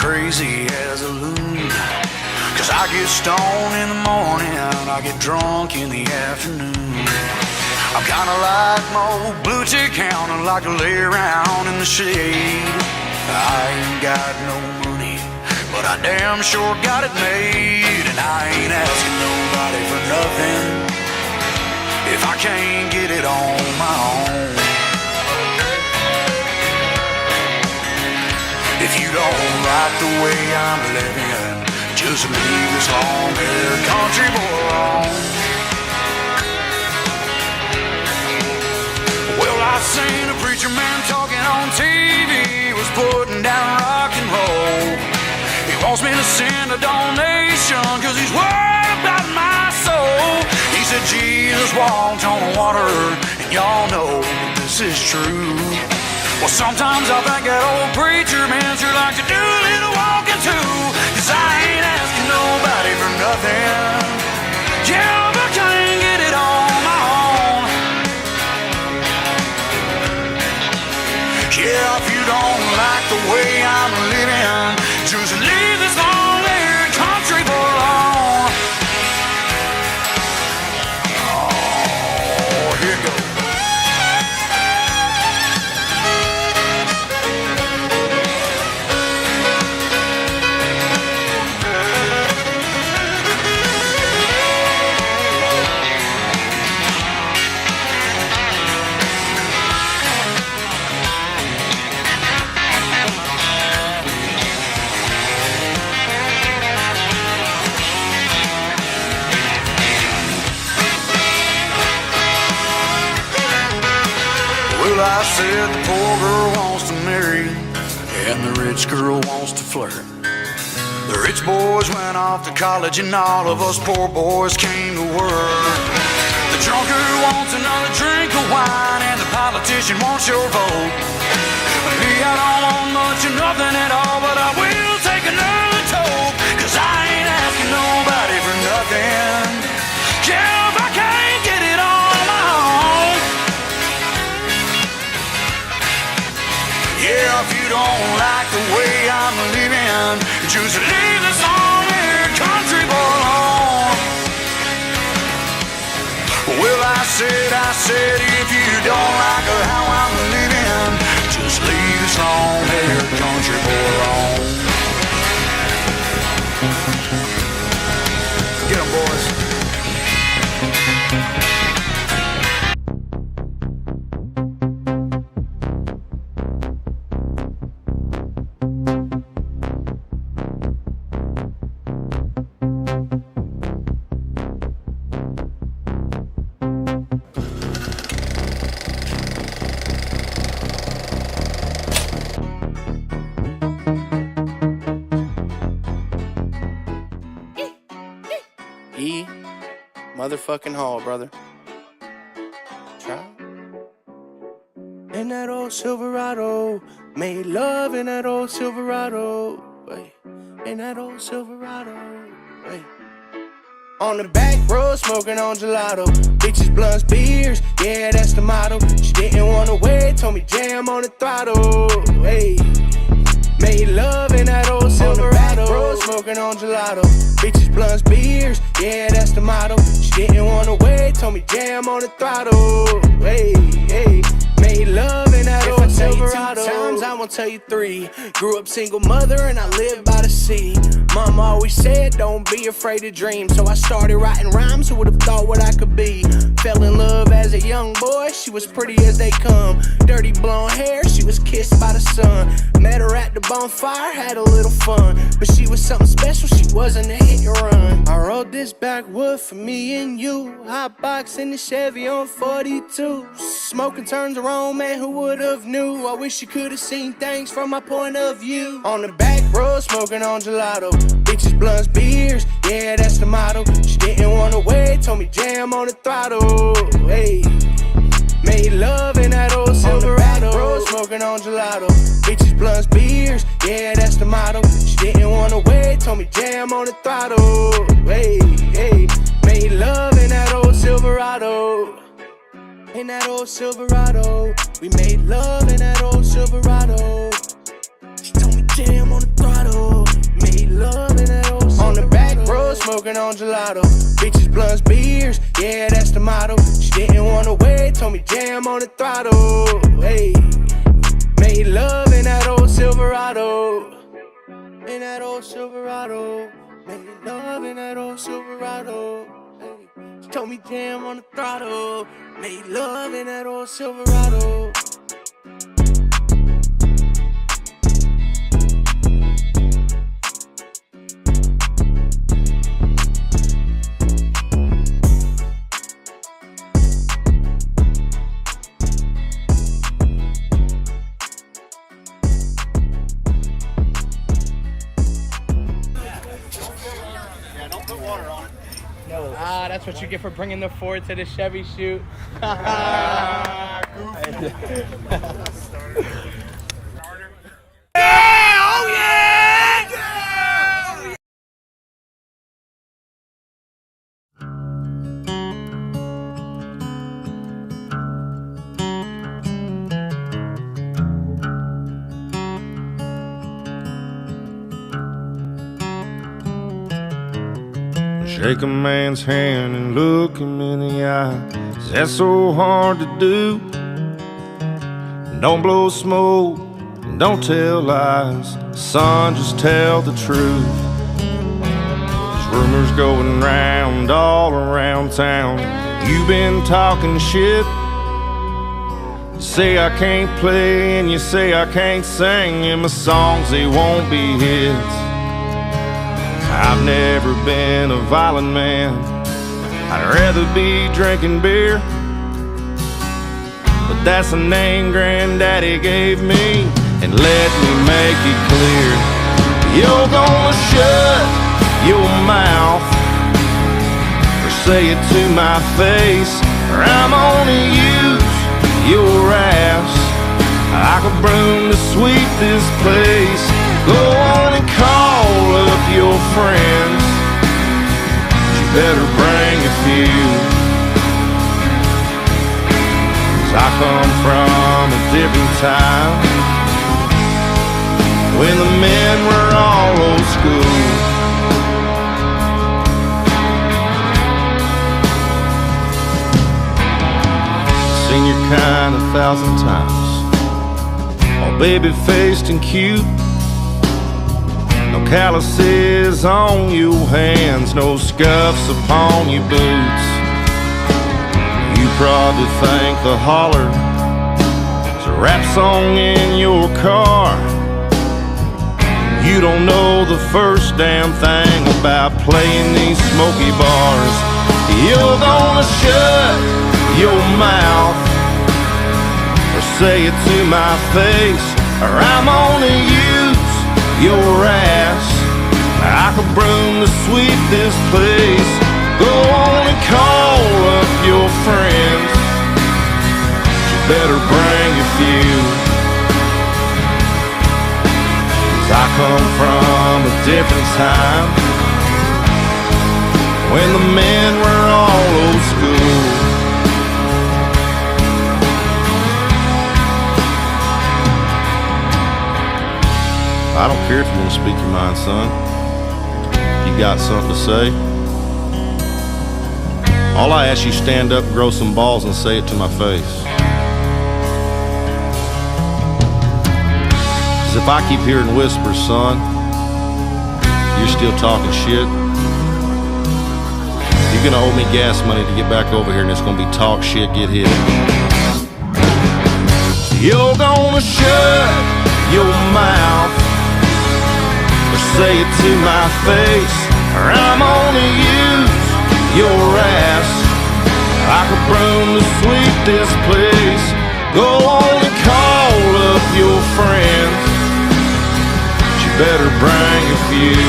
crazy as a loon. Cause I get stoned in the morning, I get drunk in the afternoon. I'm kinda like my old blue tick hound, I like to lay around in the shade. I ain't got no money, but I damn sure got it made. And I ain't asking nobody for nothing if I can't get it on my own. If you don't like the way I'm living, just leave this long-haired country boy alone. Well, I seen a preacher man talking on TV, was putting down rock and roll. He wants me to send a donation, cause he's worried about my soul. He said Jesus walked on the water, and y'all know that this is true. Well, sometimes I think that old preacher man sure like to do a little walking too. Cause I ain't asking nobody for nothing, yeah, but I can't get it on my own. Yeah, if you don't like the way I'm living, just leave this long-haired country boy alone. Oh, here goes. I said the poor girl wants to marry and the rich girl wants to flirt. The rich boys went off to college and all of us poor boys came to work. The drunkard wants another drink of wine and the politician wants your vote. Me, I don't want much or nothing at all, but I will take another toke. Cause I ain't asking nobody for nothing, yeah, if I can't get it on my own. Yeah, if you don't like the way I'm living, just leave this long-haired country boy alone. Well, I said, if you don't like how I'm living, just leave this long-haired country boy alone. Get 'em, boys. Motherfucking Hall, brother. Try. In that old Silverado, made love in that old Silverado. Wait, in that old Silverado. Wait. On the back road, smoking on gelato. Bitches, blunts, beers, yeah, that's the motto. She didn't wanna wait, told me jam on the throttle. Hey. Made love in that old Silverado. On the back road, smoking on gelato. Bitches, blunts, beers, yeah, that's the motto. She didn't wanna wait, told me jam on the throttle. Hey, hey. Made love in that old Silverado. 2 times, I won't tell you 3. Grew up single mother and I lived by the sea. Mama always said, don't be afraid to dream. So I started writing rhymes, who would've thought what I could be? Fell in love as a young boy, she was pretty as they come. Dirty blonde hair, she was kissed by the sun. Met her at the bonfire, had a little fun. But she was something special, she wasn't a hit and run. I rode this backwood for me and you. Hot box in the Chevy on 42. Smoking turns around, man, who would've knew? I wish you could've seen things from my point of view. On the back road, smoking on gelato. Bitches, blunts, beers, yeah, that's the motto. She didn't wanna wait, told me jam on the throttle. Hey, made love in that old Silverado. Road, smoking on gelato. Bitches, blunts, beers, yeah, that's the motto. She didn't wanna wait, told me jam on the throttle. Hey, hey, made love in that old Silverado. In that old Silverado, we made love in that old Silverado. She told me jam on the throttle. love in that old Silverado. On the back road, smoking on gelato. Bitches, blunts, beers, yeah, that's the motto. She didn't wanna wait, told me jam on the throttle. Hey, made love in that old Silverado. In that old Silverado. Made love in that old Silverado. Hey, she told me jam on the throttle. Made love in that old Silverado. That's what you get for bringing the Ford to the Chevy shoot. Shake a man's hand and look him in the eye. Is that so hard to do? Don't blow smoke, and don't tell lies. Son, just tell the truth. There's rumors going round all around town. You've been talking shit. You say I can't play and you say I can't sing, and my songs, they won't be hits. I've never been a violent man. I'd rather be drinking beer, but that's the name Granddaddy gave me. And let me make it clear, you're gonna shut your mouth or say it to my face, or I'm gonna use your ass like a broom to sweep this place. Go on and call up your friends, but you better bring a few, 'cause I come from a different time, when the men were all old school. Seen your kind 1,000 times, all baby-faced and cute. No calluses on your hands, no scuffs upon your boots. You probably think the holler is a rap song in your car. You don't know the first damn thing about playing these smoky bars. You're gonna shut your mouth or say it to my face, or I'm gonna use your ass like a broom to sweep this place. Go on and call up your friends, but you better bring a few, 'cause I come from a different time, when the men were all old school. I don't care if you want to speak your mind, son. You got something to say? All I ask you, stand up, grow some balls, and say it to my face. 'Cause if I keep hearing whispers, son, you're still talking shit. You're gonna owe me gas money to get back over here, and it's gonna be talk shit, get hit. You're gonna shut your mouth or say it to my face, or I'm gonna use your ass like a broom to sweep this place. Go on and call up your friends, but you better bring a few,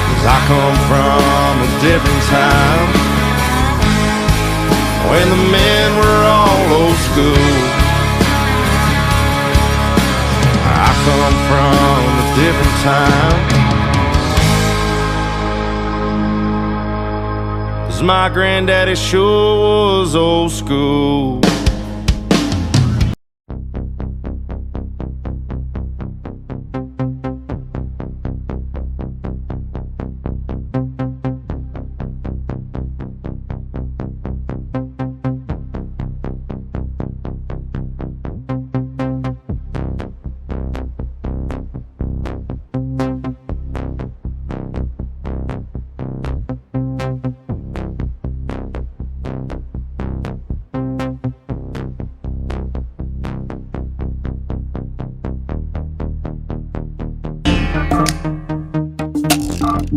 'cause I come from a different time, when the men were all old school. I come from a different time, 'cause my granddaddy sure was old school. I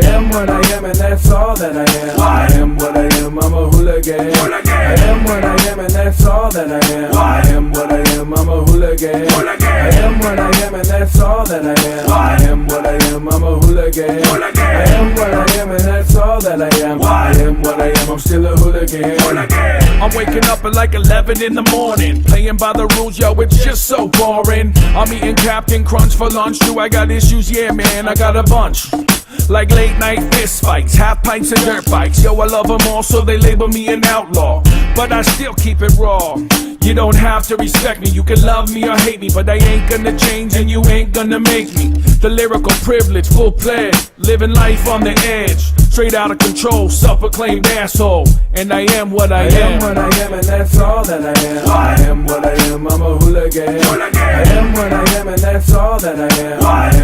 am what I am and that's all that I am. I am what I am, I'm a hooligan. I am what I am and that's all that I am. I am what I am, I'm a hooligan. I am what I am and that's all that I am. I am what I am, I'm a hooligan. I am what I am and that's all that I am. I am what I am, I'm still a hooligan. I'm waking up at like 11 in the morning, playing by the rules, yo, it's just so boring. I'm eating Captain Crunch for lunch, do I got issues? Yeah, man, I got a bunch. Like late night fist fights, half pints and dirt bikes. Yo, I love them all, so they label me an outlaw. But I still keep it raw. You don't have to respect me, you can love me or hate me, but I ain't gonna change and you ain't gonna make me. The lyrical privilege, full pledge, living life on the edge. Straight out of control, self-proclaimed asshole. And I am what I am. I am what I am and that's all that I am. I am what I am, I'm a hooligan. I am what I am and that's all that I am. I am